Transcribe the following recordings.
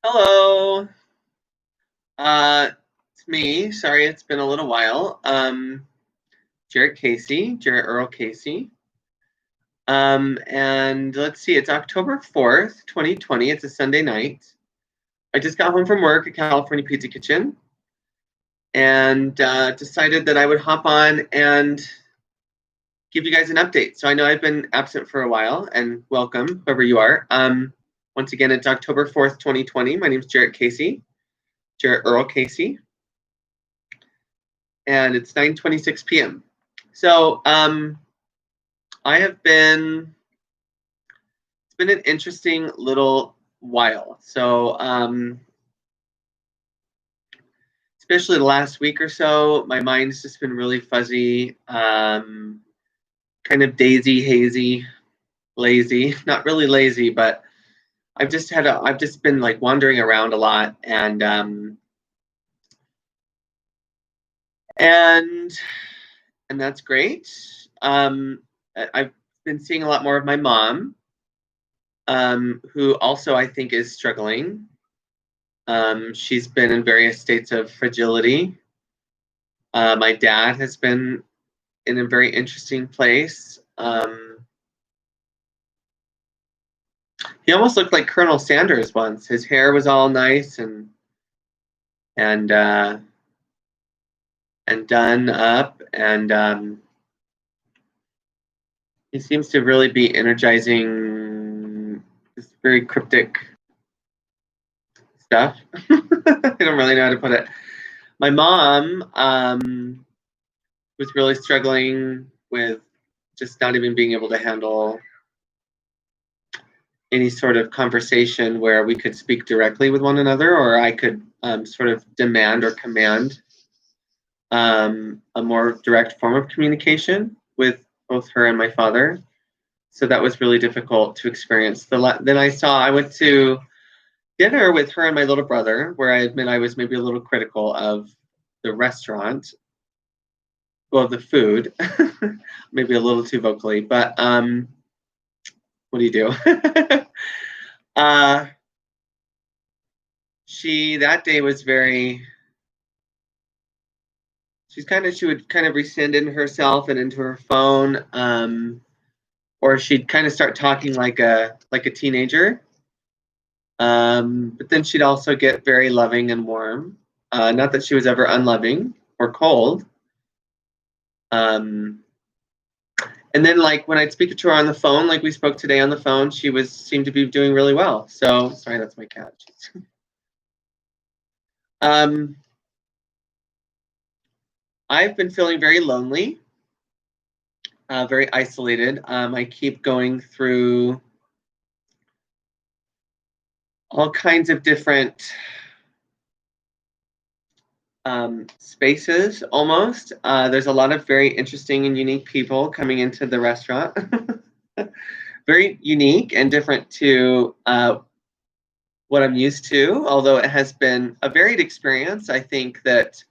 Hello. It's me. Sorry, it's been a little while. Jarrett Earl Casey. And let's see, it's October 4th, 2020. It's a Sunday night. I just got home from work at California Pizza Kitchen and decided that I would hop on and give you guys an update. So I know I've been absent for a while, and welcome, whoever you are. Once again, it's October 4th, 2020. My name's Jarrett Casey, Jarrett Earl Casey. And it's 9:26 p.m. So it's been an interesting little while. So especially the last week or so, my mind's just been really fuzzy, kind of daisy, hazy, lazy. Not really lazy, but I've just been like wandering around a lot and and that's great. I've been seeing a lot more of my mom, who also I think is struggling. She's been in various states of fragility. My dad has been in a very interesting place. He almost looked like Colonel Sanders once. His hair was all nice and uh, and done up, and he seems to really be energizing this very cryptic stuff. I don't really know how to put it. My mom was really struggling with just not even being able to handle any sort of conversation where we could speak directly with one another, or I could sort of demand or command a more direct form of communication with both her and my father. So that was really difficult to experience. Then I went to dinner with her and my little brother, where I admit I was maybe a little critical of the restaurant, well, the food, maybe a little too vocally, but what do you do? uh, she that day was very. She would kind of rescind into herself and into her phone, or she'd kind of start talking like a teenager. But then she'd also get very loving and warm. Not that she was ever unloving or cold. Um, and then like when I'd speak to her on the phone, like we spoke today on the phone, seemed to be doing really well. So sorry, that's my cat. um, I've been feeling very lonely, very isolated. I keep going through all kinds of different spaces almost. There's a lot of very interesting and unique people coming into the restaurant. Very unique and different to what I'm used to, although it has been a varied experience. I think that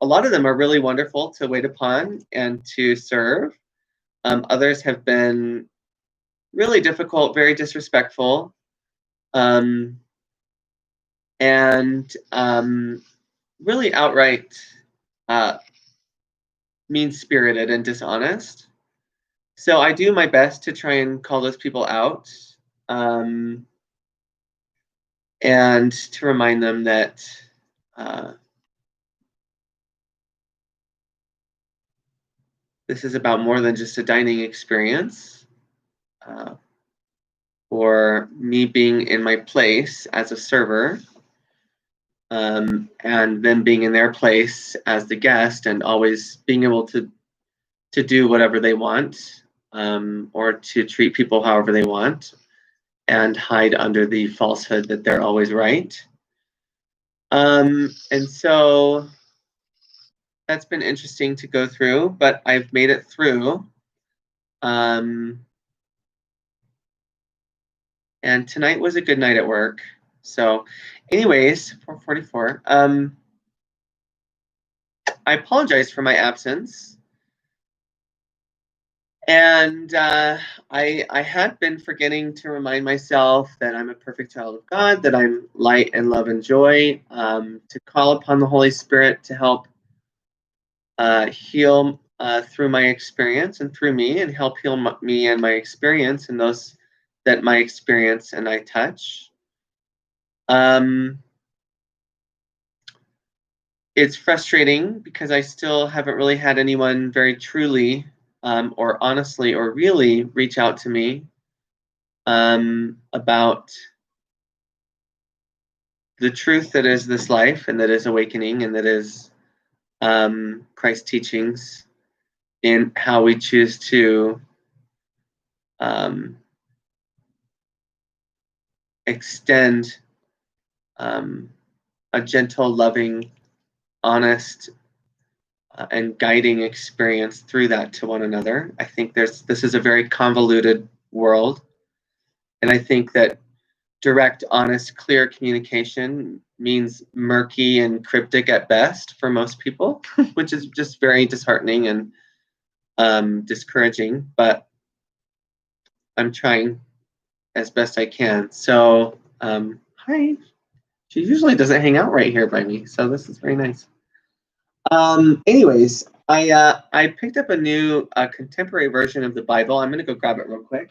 a lot of them are really wonderful to wait upon and to serve. Others have been really difficult, very disrespectful, um, and really outright uh, mean spirited and dishonest. So I do my best to try and call those people out, um, and to remind them that uh, this is about more than just a dining experience, uh, or me being in my place as a server, and them being in their place as the guest, and always being able to do whatever they want, or to treat people however they want, and hide under the falsehood that they're always right. And so that's been interesting to go through, but I've made it through. Um, and tonight was a good night at work. So, anyways, 4:44. I apologize for my absence. And I had been forgetting to remind myself that I'm a perfect child of God, that I'm light and love and joy, to call upon the Holy Spirit to help heal through my experience and through me, and help heal me and my experience and those that my experience and I touch. It's frustrating because I still haven't really had anyone very truly or honestly or really reach out to me about the truth that is this life and that is awakening and that is Christ's teachings in how we choose to extend a gentle, loving, honest, and guiding experience through that to one another. I think this is a very convoluted world, and I think that direct, honest, clear communication means murky and cryptic at best for most people, which is just very disheartening and discouraging. But I'm trying as best I can. So, hi. She usually doesn't hang out right here by me, so this is very nice. Anyways, I picked up a new contemporary version of the Bible. I'm gonna go grab it real quick.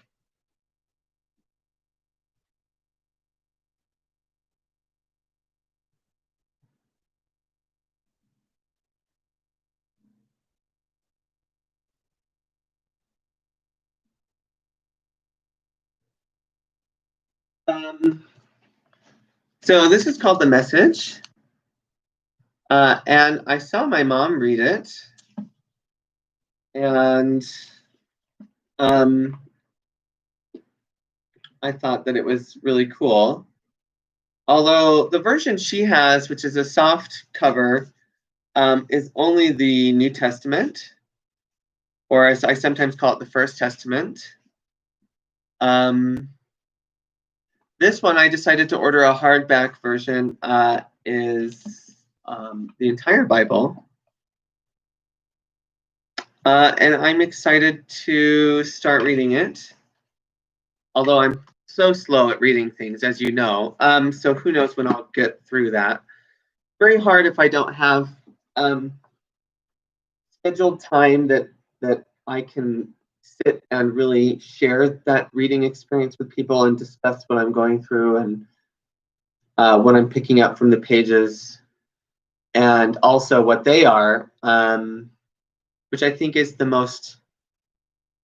So this is called The Message, and I saw my mom read it, and I thought that it was really cool. Although the version she has, which is a soft cover, is only the New Testament, or as I sometimes call it, the First Testament. This one, I decided to order a hardback version, is the entire Bible. And I'm excited to start reading it. Although I'm so slow at reading things, as you know. So who knows when I'll get through that. Very hard if I don't have scheduled time that I can sit and really share that reading experience with people and discuss what I'm going through and what I'm picking up from the pages, and also what they are, which I think is the most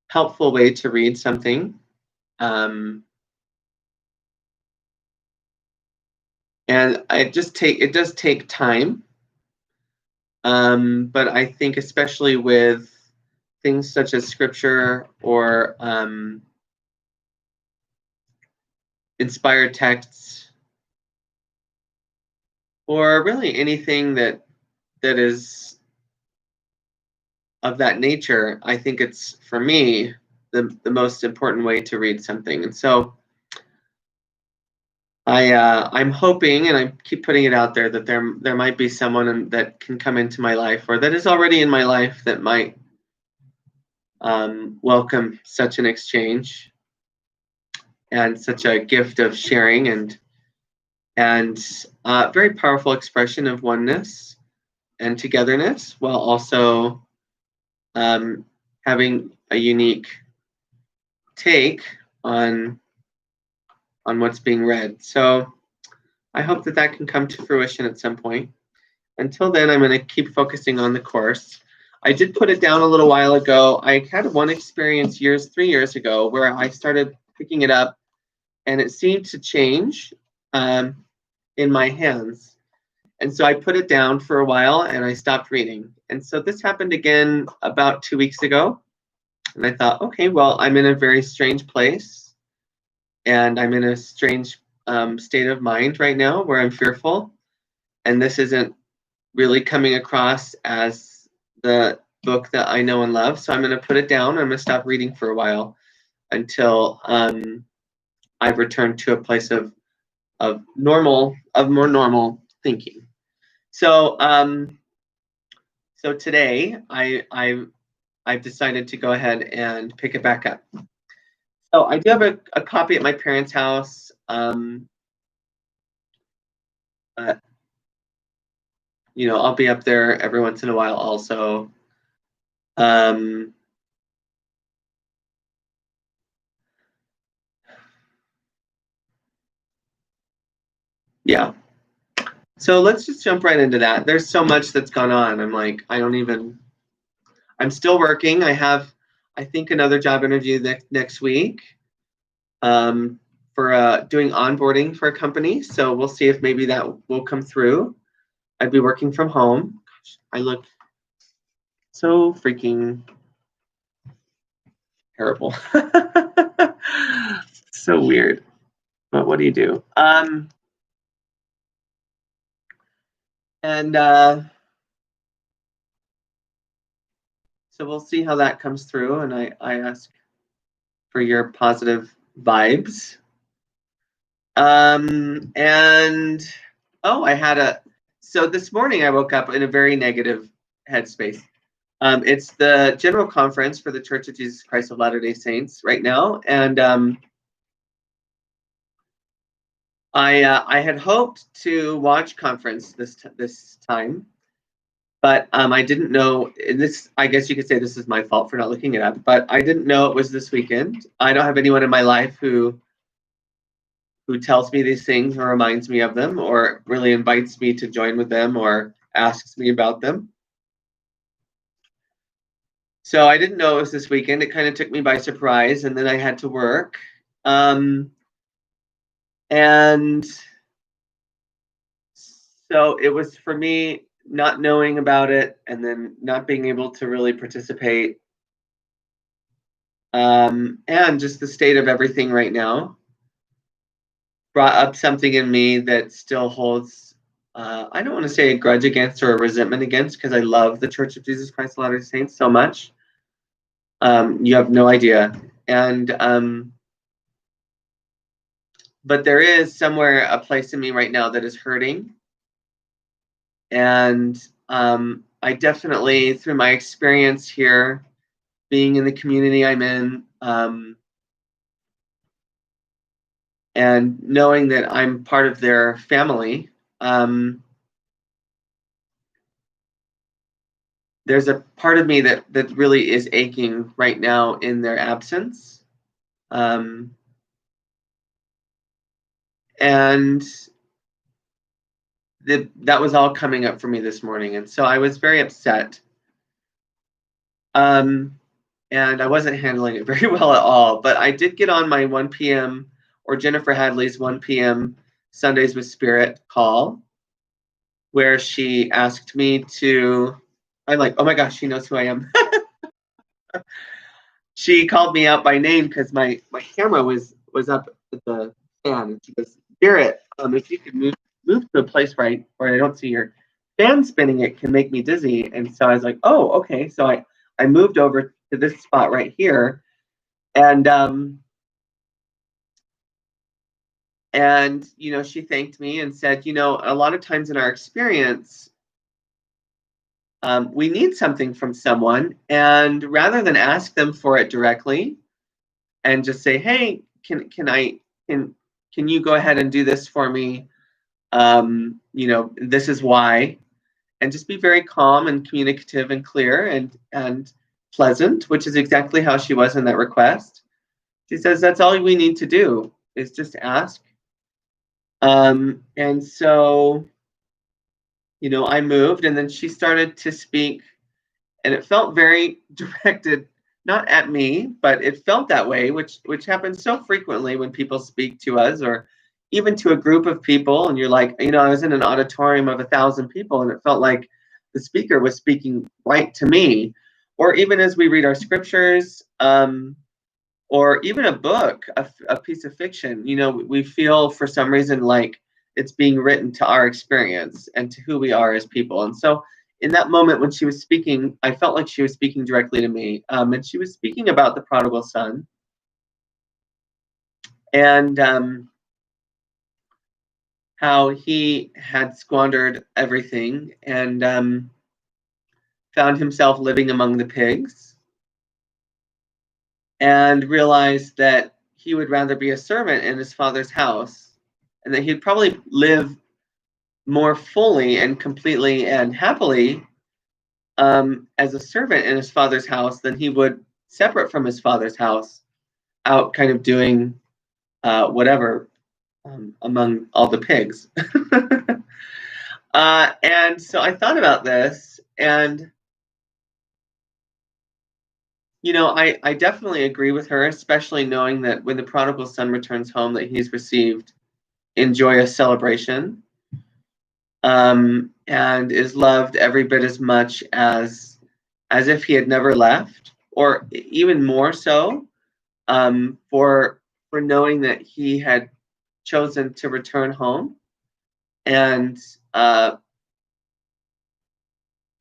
helpful way to read something. And it does take time. But I think especially with things such as scripture or inspired texts, or really anything that is of that nature, I think it's, for me, the most important way to read something. And so I'm hoping, and I keep putting it out there, that there might be someone that can come into my life, or that is already in my life, that might welcome such an exchange and such a gift of sharing and very powerful expression of oneness and togetherness, while also having a unique take on what's being read. So I hope that can come to fruition at some point. Until then, I'm going to keep focusing on the course. I did put it down a little while ago. I had one experience 3 years ago, where I started picking it up, and it seemed to change in my hands. And so I put it down for a while, and I stopped reading. And so this happened again about 2 weeks ago. And I thought, okay, well, I'm in a very strange place, and I'm in a strange state of mind right now where I'm fearful. And this isn't really coming across as the book that I know and love. So I'm going to put it down. I'm going to stop reading for a while until I've returned to a place of more normal thinking. So so today I I've decided to go ahead and pick it back up. So I do have a copy at my parents' house. I'll be up there every once in a while also. Yeah. So let's just jump right into that. There's so much that's gone on. I'm still working. I have, I think, another job interview next week for doing onboarding for a company. So we'll see if maybe that will come through. I'd be working from home. Gosh, I look so freaking terrible. So weird. But what do you do? And so we'll see how that comes through. And I ask for your positive vibes. And so this morning I woke up in a very negative headspace. It's the general conference for the Church of Jesus Christ of Latter-day Saints right now, and I had hoped to watch conference this time, but I didn't know this. I guess you could say this is my fault for not looking it up, but I didn't know it was this weekend. I don't have anyone in my life who tells me these things or reminds me of them or really invites me to join with them or asks me about them. So I didn't know it was this weekend. It kind of took me by surprise, and then I had to work. And so it was for me not knowing about it and then not being able to really participate. And just the state of everything right now brought up something in me that still holds, I don't want to say a grudge against or a resentment against, because I love the Church of Jesus Christ of Latter-day Saints so much. You have no idea. And but there is somewhere a place in me right now that is hurting. And I definitely, through my experience here, being in the community I'm in, and knowing that I'm part of their family, there's a part of me that really is aching right now in their absence. And that was all coming up for me this morning. And so I was very upset. And I wasn't handling it very well at all. But I did get on my 1 p.m. or Jennifer Hadley's 1 p.m. Sundays with Spirit call, where she asked me to, I'm like, oh my gosh, she knows who I am. She called me out by name because my camera was up at the fan. And she goes, Garrett, if you could move to a place where I don't see your fan spinning, it can make me dizzy. And so I was like, oh, okay. So I moved over to this spot right here. And she thanked me and said, a lot of times in our experience, we need something from someone, and rather than ask them for it directly and just say, hey, can you go ahead and do this for me? This is why, and just be very calm and communicative and clear and pleasant, which is exactly how she was in that request. She says that's all we need to do is just ask. And so, I moved, and then she started to speak, and it felt very directed, not at me, but it felt that way, which happens so frequently when people speak to us or even to a group of people. And you're like, I was in an auditorium of 1,000 people, and it felt like the speaker was speaking right to me. Or even as we read our scriptures, or even a book, a piece of fiction, we feel for some reason like it's being written to our experience and to who we are as people. And so in that moment when she was speaking, I felt like she was speaking directly to me. And she was speaking about the prodigal son. And how he had squandered everything and found himself living among the pigs. and realized that he would rather be a servant in his father's house, and that he'd probably live more fully and completely and happily as a servant in his father's house than he would separate from his father's house, out kind of doing whatever among all the pigs. And so I thought about this, and I definitely agree with her, especially knowing that when the prodigal son returns home, that he's received in joyous celebration, and is loved every bit as much as if he had never left, or even more so, for knowing that he had chosen to return home and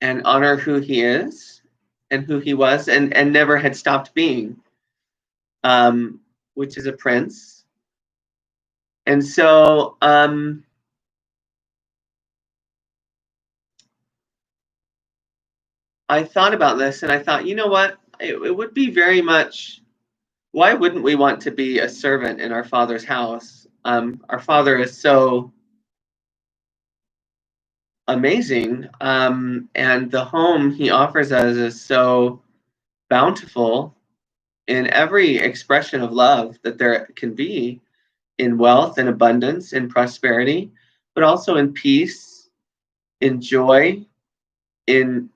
honor who he is and who he was, and never had stopped being, which is a prince. And so I thought about this, and I thought, you know what? It would be very much, why wouldn't we want to be a servant in our Father's house? Our Father is so amazing, and the home he offers us is so bountiful in every expression of love that there can be, in wealth and abundance, in prosperity, but also in peace, in joy, in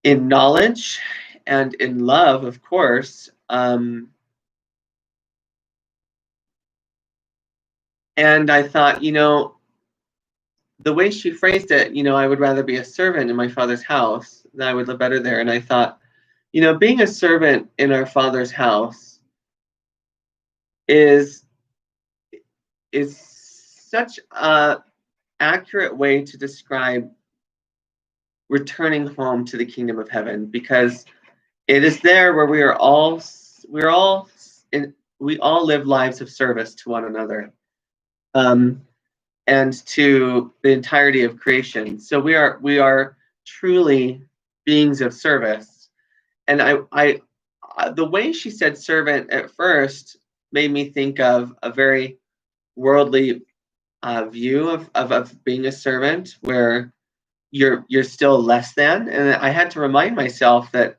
knowledge, and in love, of course. And I thought, the way she phrased it, I would rather be a servant in my Father's house, that I would live better there. And I thought, being a servant in our Father's house is such a accurate way to describe returning home to the kingdom of heaven, because it is there where we all live lives of service to one another, and to the entirety of creation. So we are truly beings of service. And I the way she said servant at first made me think of a very worldly view of being a servant, where you're still less than. And I had to remind myself that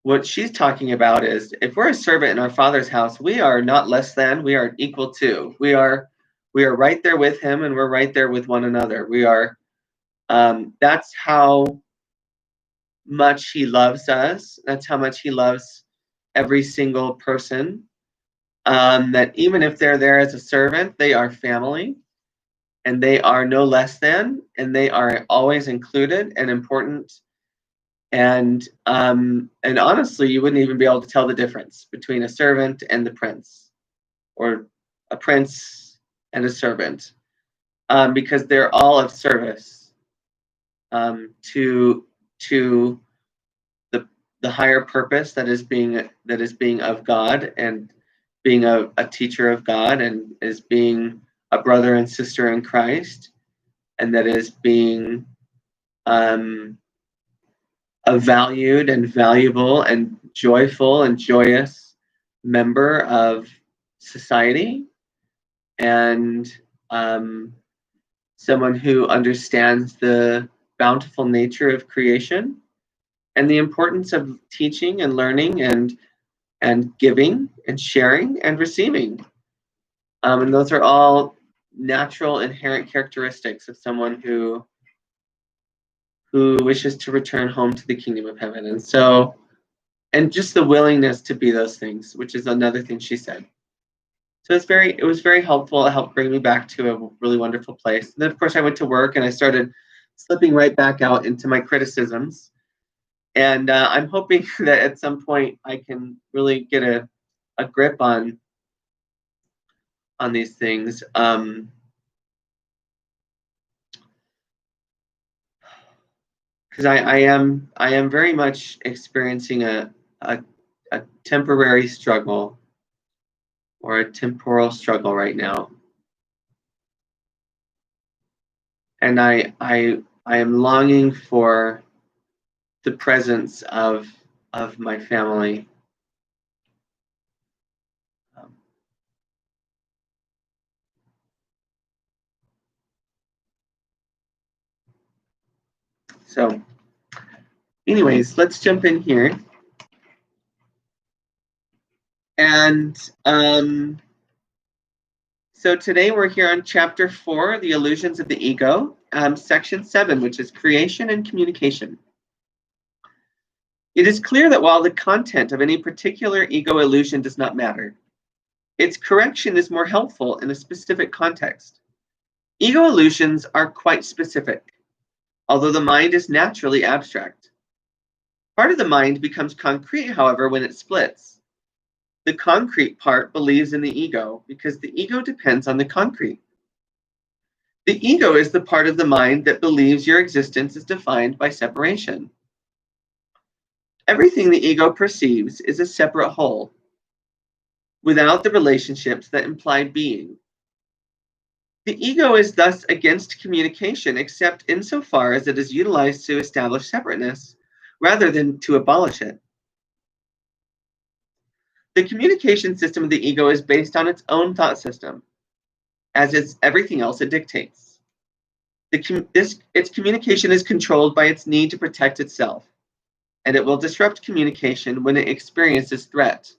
what she's talking about is, if we're a servant in our Father's house, we are not less than, we are equal to. We are right there with him, and we're right there with one another. We are that's how much he loves us. That's how much he loves every single person. That even if they're there as a servant, they are family, and they are no less than, and they are always included and important. And honestly, you wouldn't even be able to tell the difference between a servant and the prince, or a prince and a servant, because they're all of service to the higher purpose that is being of God, and being a teacher of God, and is being a brother and sister in Christ, and that is being a valued and valuable and joyful and joyous member of society, and someone who understands the bountiful nature of creation, and the importance of teaching and learning, and giving and sharing and receiving. And those are all natural, inherent characteristics of someone who wishes to return home to the kingdom of heaven. And so, and just the willingness to be those things, which is another thing she said. So it was very helpful. It helped bring me back to a really wonderful place. And then, of course, I went to work, and I started slipping right back out into my criticisms. And I'm hoping that at some point I can really get a grip on these things. Because I am very much experiencing a temporary struggle, or a temporal struggle right now, and I am longing for the presence of of my family. So anyways, let's jump in here. And so today we're here on chapter 4, The Illusions of the Ego, section 7, which is creation and communication. It is clear that while the content of any particular ego illusion does not matter, its correction is more helpful in a specific context. Ego illusions are quite specific, although the mind is naturally abstract. Part of the mind becomes concrete, however, when it splits. The concrete part believes in the ego because the ego depends on the concrete. The ego is the part of the mind that believes your existence is defined by separation. Everything the ego perceives is a separate whole, without the relationships that imply being. The ego is thus against communication, except insofar as it is utilized to establish separateness, rather than to abolish it. The communication system of the ego is based on its own thought system, as is everything else it dictates. Its communication is controlled by its need to protect itself, and it will disrupt communication when it experiences threat.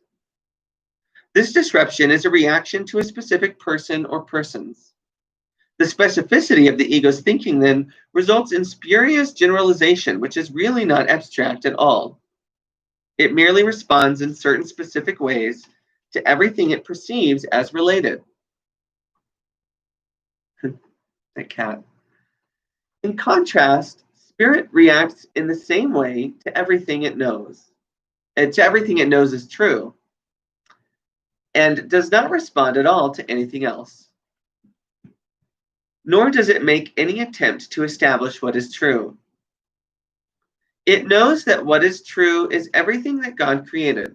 This disruption is a reaction to a specific person or persons. The specificity of the ego's thinking then results in spurious generalization, which is really not abstract at all. It merely responds in certain specific ways to everything it perceives as related. That cat. In contrast, spirit reacts in the same way to everything it knows, and to everything it knows is true, and does not respond at all to anything else. Nor does it make any attempt to establish what is true. It knows that what is true is everything that God created.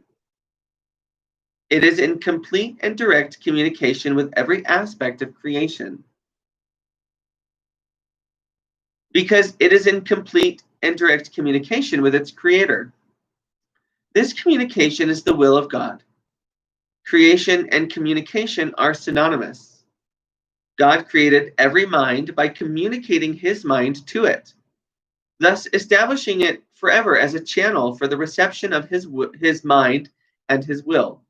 It is in complete and direct communication with every aspect of creation, because it is in complete and direct communication with its creator. This communication is the will of God. Creation and communication are synonymous. God created every mind by communicating his mind to it, thus establishing it forever as a channel for the reception of his mind and his will.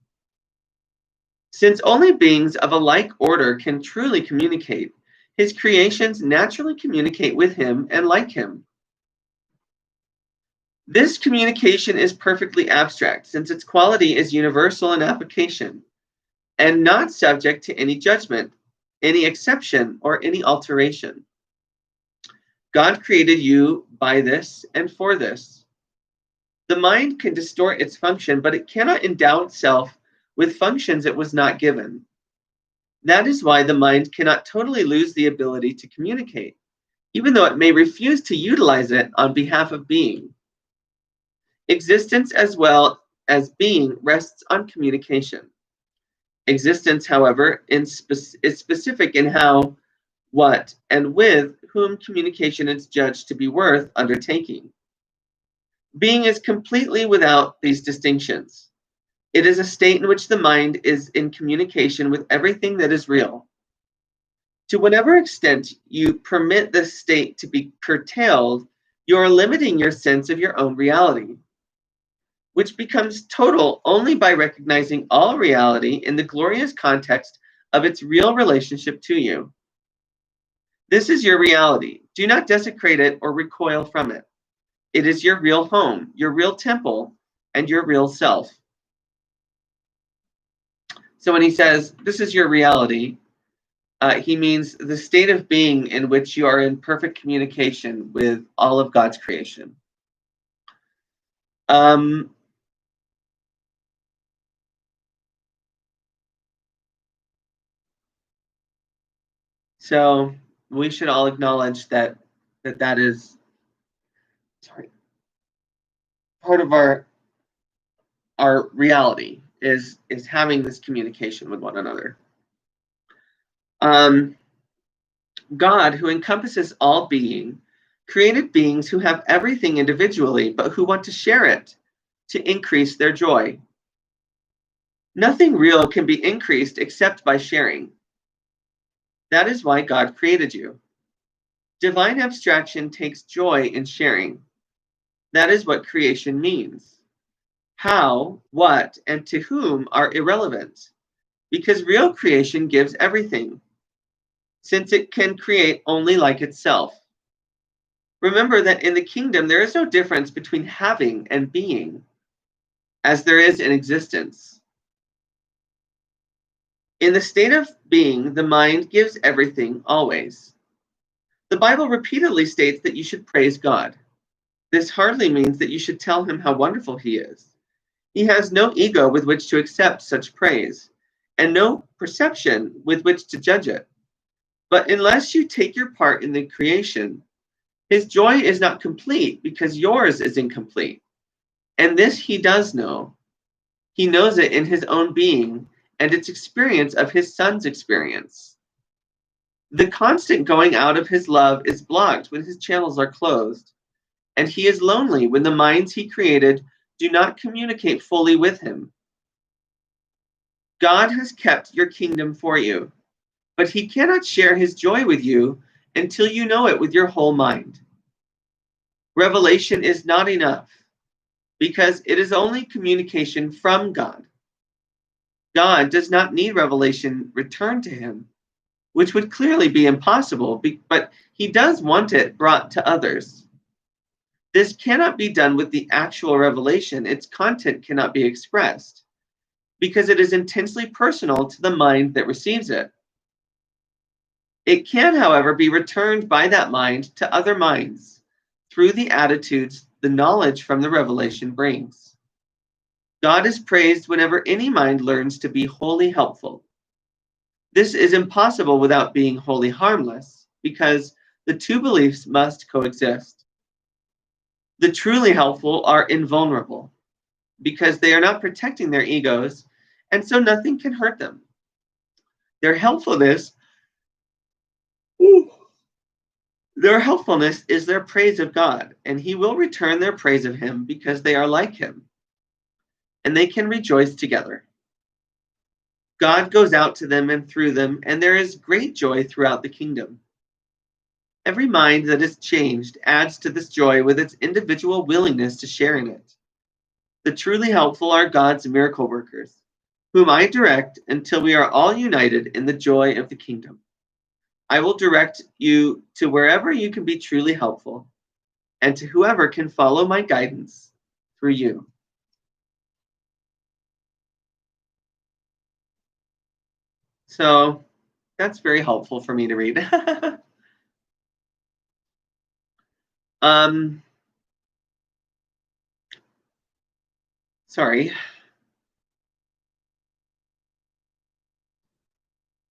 Since only beings of a like order can truly communicate, his creations naturally communicate with him and like him. This communication is perfectly abstract, since its quality is universal in application, and not subject to any judgment, any exception, or any alteration. God created you by this and for this. The mind can distort its function, but it cannot endow itself with functions it was not given. That is why the mind cannot totally lose the ability to communicate, even though it may refuse to utilize it on behalf of being. Existence as well as being rests on communication. Existence, however, is specific in how, what, and with whom communication is judged to be worth undertaking. Being is completely without these distinctions. It is a state in which the mind is in communication with everything that is real. To whatever extent you permit this state to be curtailed, you are limiting your sense of your own reality, which becomes total only by recognizing all reality in the glorious context of its real relationship to you. This is your reality. Do not desecrate it or recoil from it. It is your real home, your real temple, and your real self. So when he says, this is your reality, he means the state of being in which you are in perfect communication with all of God's creation. So we should all acknowledge that is part of our reality is having this communication with one another. God, who encompasses all being, created beings who have everything individually, but who want to share it, to increase their joy. Nothing real can be increased except by sharing. That is why God created you. Divine abstraction takes joy in sharing. That is what creation means. How, what, and to whom are irrelevant, because real creation gives everything, since it can create only like itself. Remember that in the kingdom there is no difference between having and being, as there is in existence. In the state of being, the mind gives everything always. The Bible repeatedly states that you should praise God. This hardly means that you should tell him how wonderful he is. He has no ego with which to accept such praise, and no perception with which to judge it. But unless you take your part in the creation, his joy is not complete because yours is incomplete. And this he does know. He knows it in his own being and its experience of his son's experience. The constant going out of his love is blocked when his channels are closed, and he is lonely when the minds he created do not communicate fully with him. God has kept your kingdom for you, but he cannot share his joy with you until you know it with your whole mind. Revelation is not enough, because it is only communication from God. God does not need revelation returned to him, which would clearly be impossible, but he does want it brought to others. This cannot be done with the actual revelation. Its content cannot be expressed, because it is intensely personal to the mind that receives it. It can, however, be returned by that mind to other minds through the attitudes the knowledge from the revelation brings. God is praised whenever any mind learns to be wholly helpful. This is impossible without being wholly harmless, because the two beliefs must coexist. The truly helpful are invulnerable, because they are not protecting their egos, and so nothing can hurt them. Their helpfulness is their praise of God, and he will return their praise of him because they are like him, and they can rejoice together. God goes out to them and through them, and there is great joy throughout the kingdom. Every mind that is changed adds to this joy with its individual willingness to share in it. The truly helpful are God's miracle workers, whom I direct until we are all united in the joy of the kingdom. I will direct you to wherever you can be truly helpful, and to whoever can follow my guidance through you. So that's very helpful for me to read. Sorry.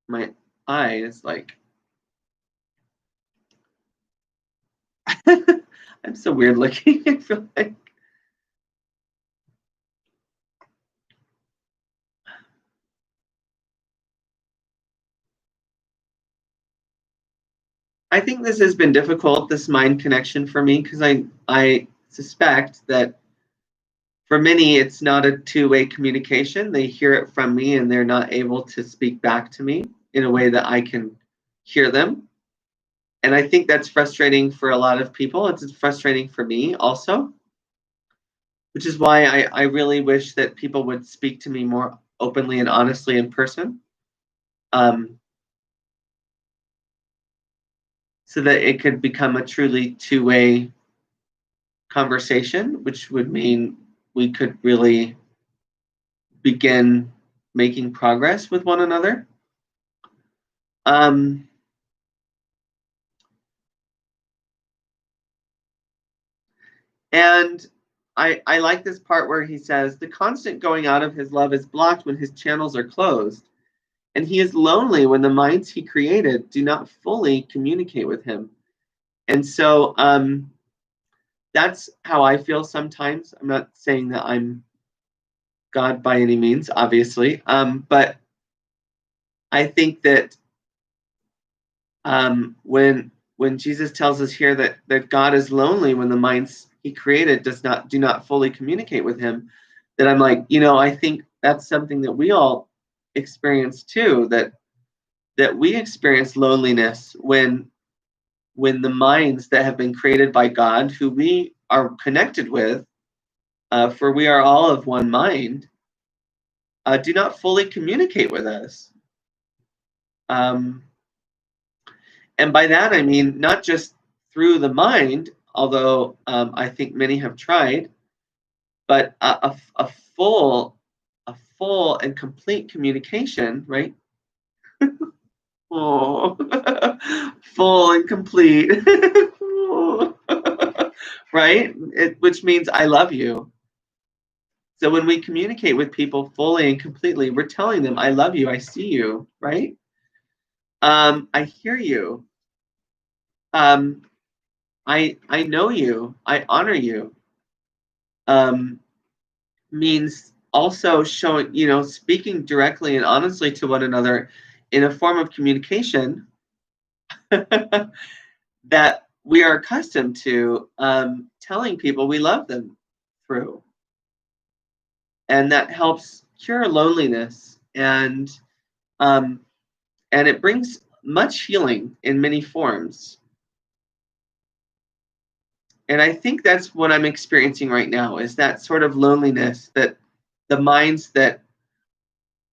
My eye is like, I'm so weird looking. I feel like. I think this has been difficult, this mind connection for me, because I suspect that for many, it's not a two-way communication. They hear it from me and they're not able to speak back to me in a way that I can hear them. And I think that's frustrating for a lot of people. It's frustrating for me also, which is why I really wish that people would speak to me more openly and honestly in person, so that it could become a truly two-way conversation, which would mean we could really begin making progress with one another. And I like this part where he says, the constant going out of his love is blocked when his channels are closed, and he is lonely when the minds he created do not fully communicate with him. And so that's how I feel sometimes. I'm not saying that I'm God by any means, obviously, but I think that when Jesus tells us here that God is lonely when the minds he created do not fully communicate with him, that I'm like, I think that's something that we all experience too, that we experience loneliness when the minds that have been created by God, who we are connected with, for we are all of one mind, do not fully communicate with us. And by that I mean not just through the mind, although I think many have tried, but a full and complete communication, right? Oh, full and complete, right? Which means I love you. So when we communicate with people fully and completely, we're telling them, I love you, I see you, right? I hear you. I know you, I honor you. Means also showing, speaking directly and honestly to one another in a form of communication that we are accustomed to telling people we love them through. And that helps cure loneliness, and it brings much healing in many forms. And I think that's what I'm experiencing right now, is that sort of loneliness, that the minds that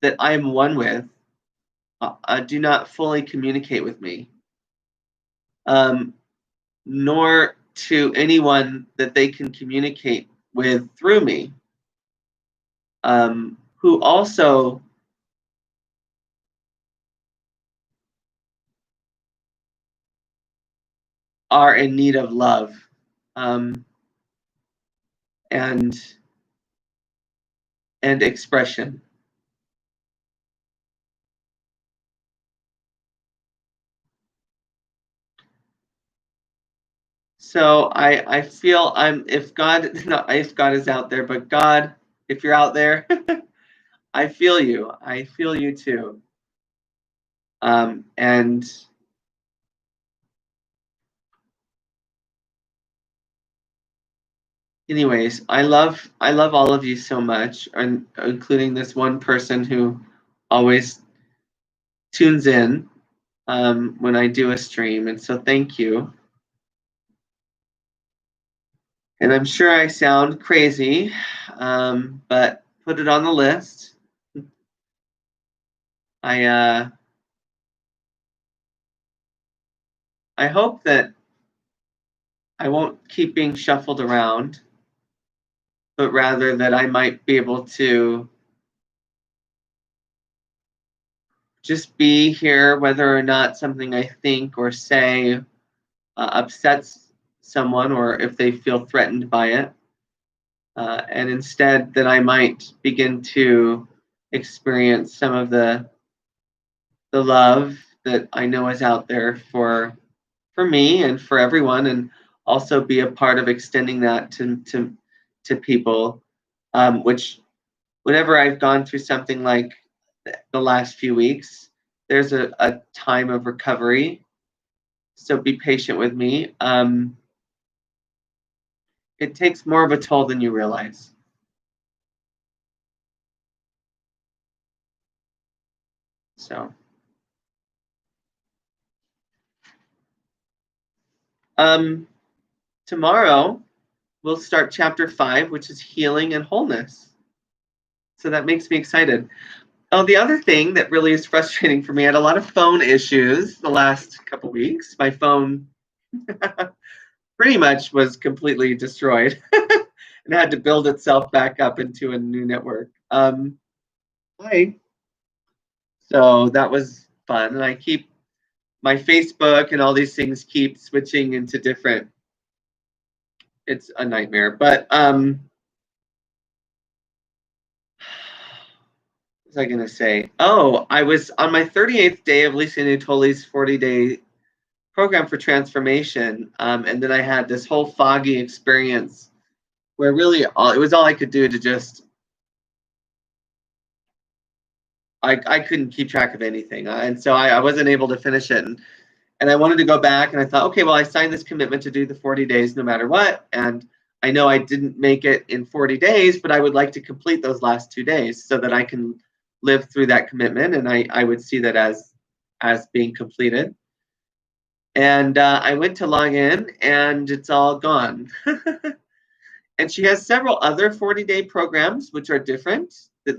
I am one with do not fully communicate with me, nor to anyone that they can communicate with through me, who also are in need of love, and expression. So I feel if God is out there, but God, if you're out there, I feel you. I feel you too. And anyways, I love all of you so much, and including this one person who always tunes in when I do a stream, and so thank you. And I'm sure I sound crazy, but put it on the list. I hope that I won't keep being shuffled around, but rather that I might be able to just be here, whether or not something I think or say upsets someone, or if they feel threatened by it. And instead that I might begin to experience some of the love that I know is out there for me and for everyone, and also be a part of extending that to people, which whenever I've gone through something like the last few weeks, there's a time of recovery. So be patient with me. It takes more of a toll than you realize. So, tomorrow we'll start chapter 5, which is healing and wholeness. So that makes me excited. Oh, the other thing that really is frustrating for me, I had a lot of phone issues the last couple weeks. My phone pretty much was completely destroyed and had to build itself back up into a new network. So that was fun. And I keep my Facebook and all these things keep switching into different. It's a nightmare. But what was I going to say? Oh, I was on my 38th day of Lisa Nuttoli's 40-day program for transformation. And then I had this whole foggy experience where really it was all I could do to just, I couldn't keep track of anything. And so I wasn't able to finish it. And I wanted to go back, and I thought, okay, well, I signed this commitment to do the 40 days no matter what. And I know I didn't make it in 40 days, but I would like to complete those last 2 days so that I can live through that commitment, and I would see that as being completed. And I went to log in, and it's all gone. And she has several other 40-day programs, which are different.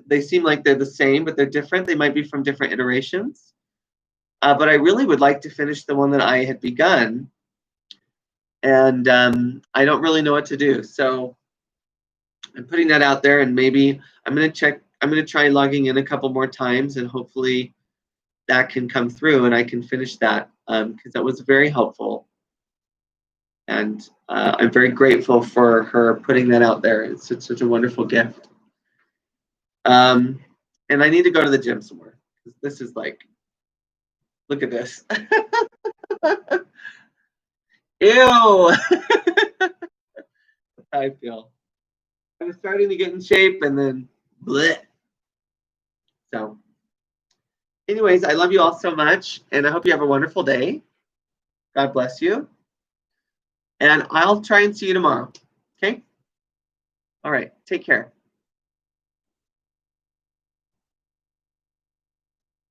They seem like they're the same, but they're different. They might be from different iterations. But I really would like to finish the one that I had begun. And I don't really know what to do. So I'm putting that out there, and maybe I'm going to try logging in a couple more times, and hopefully that can come through and I can finish that, because that was very helpful. And I'm very grateful for her putting that out there. It's such a wonderful gift. And I need to go to the gym some more. This is like, look at this. Ew. I feel. I was starting to get in shape, and then bleh. So anyways, I love you all so much, and I hope you have a wonderful day. God bless you. And I'll try and see you tomorrow. Okay? All right. Take care.